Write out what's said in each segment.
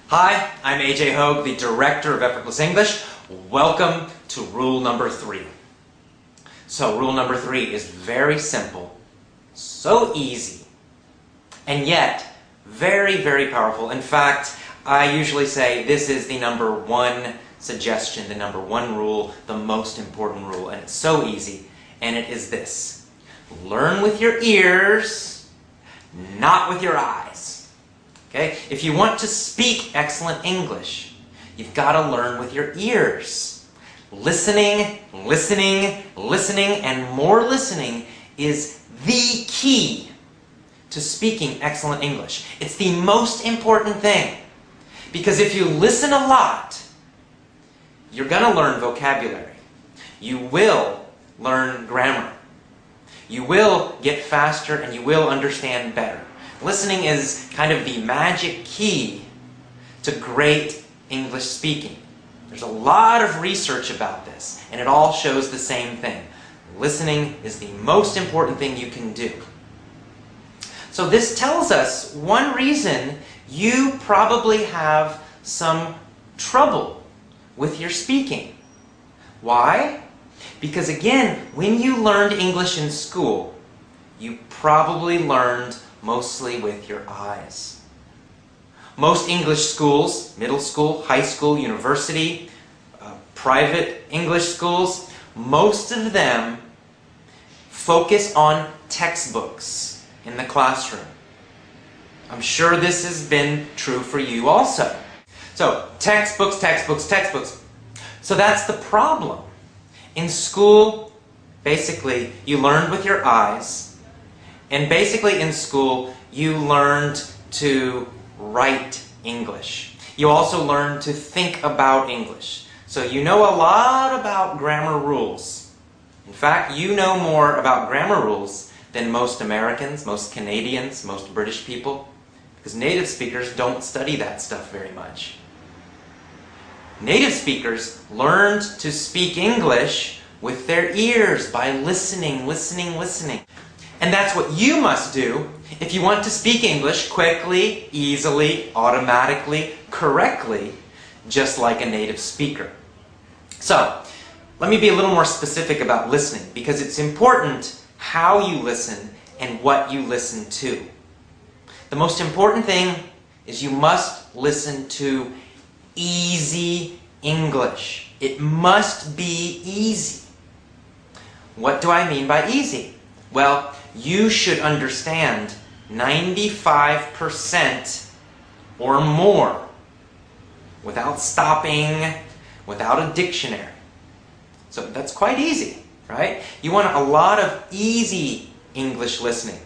Hi, I'm AJ Hogue, the Director of Effortless English. Welcome to rule number 3. So rule number 3 is very simple, so easy, and yet very, very powerful. In fact, I usually say this is the number 1 suggestion, the number 1 rule, the most important rule, and it's so easy, and it is this. Learn with your ears, not with your eyes. Okay? If you want to speak excellent English, you've got to learn with your ears. Listening, listening, listening, and more listening is the key to speaking excellent English. It's the most important thing. Because if you listen a lot, you're going to learn vocabulary. You will learn grammar. You will get faster and you will understand better. Listening is kind of the magic key to great English speaking. There's a lot of research about this, and it all shows the same thing. Listening is the most important thing you can do. So this tells us one reason you probably have some trouble with your speaking. Why? Because again, when you learned English in school, you probably learned mostly with your eyes. Most English schools, middle school, high school, university, private English schools, most of them focus on textbooks in the classroom. I'm sure this has been true for you also. So, textbooks, textbooks, textbooks. So that's the problem. In school, basically, you learned with your eyes. And basically in school, you learned to write English. You also learned to think about English. So you know a lot about grammar rules. In fact, you know more about grammar rules than most Americans, most Canadians, most British people. Because native speakers don't study that stuff very much. Native speakers learned to speak English with their ears by listening, listening, listening. And that's what you must do if you want to speak English quickly, easily, automatically, correctly, just like a native speaker. So, let me be a little more specific about listening, because it's important how you listen and what you listen to. The most important thing is you must listen to easy English. It must be easy. What do I mean by easy? Well, you should understand 95% or more without stopping, without a dictionary. So that's quite easy, right? You want a lot of easy English listening.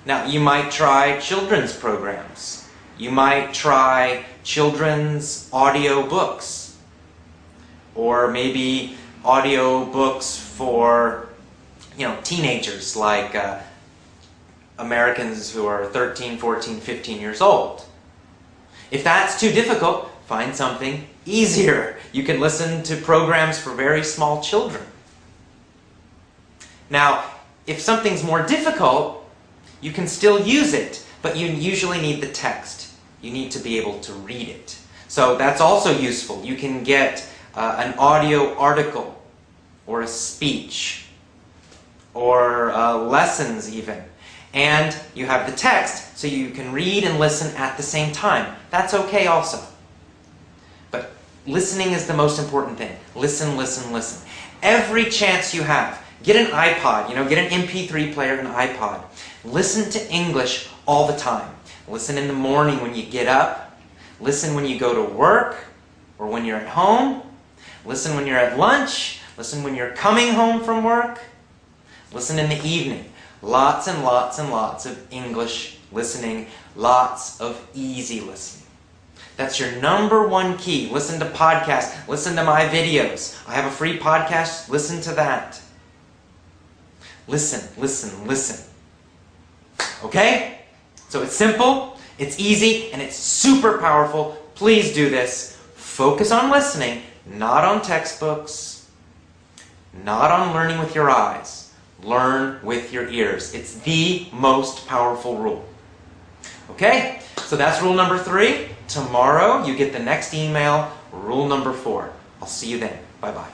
Now, you might try children's programs. You might try children's audio books. Or maybe audio books for teenagers, like Americans who are 13, 14, 15 years old. If that's too difficult, find something easier. You can listen to programs for very small children. Now, if something's more difficult, you can still use it, but you usually need the text. You need to be able to read it. So that's also useful. You can get an audio article or a speech, or lessons even. And you have the text, so you can read and listen at the same time. That's okay also. But listening is the most important thing. Listen, listen, listen. Every chance you have, get an iPod, get an MP3 player and an iPod. Listen to English all the time. Listen in the morning when you get up. Listen when you go to work, or when you're at home. Listen when you're at lunch. Listen when you're coming home from work. Listen in the evening. Lots and lots and lots of English listening. Lots of easy listening. That's your number 1 key. Listen to podcasts. Listen to my videos. I have a free podcast. Listen to that. Listen, listen, listen. Okay? So it's simple, it's easy, and it's super powerful. Please do this. Focus on listening, not on textbooks, not on learning with your eyes. Learn with your ears. It's the most powerful rule. Okay? So that's rule number 3. Tomorrow, you get the next email, rule number 4. I'll see you then. Bye-bye.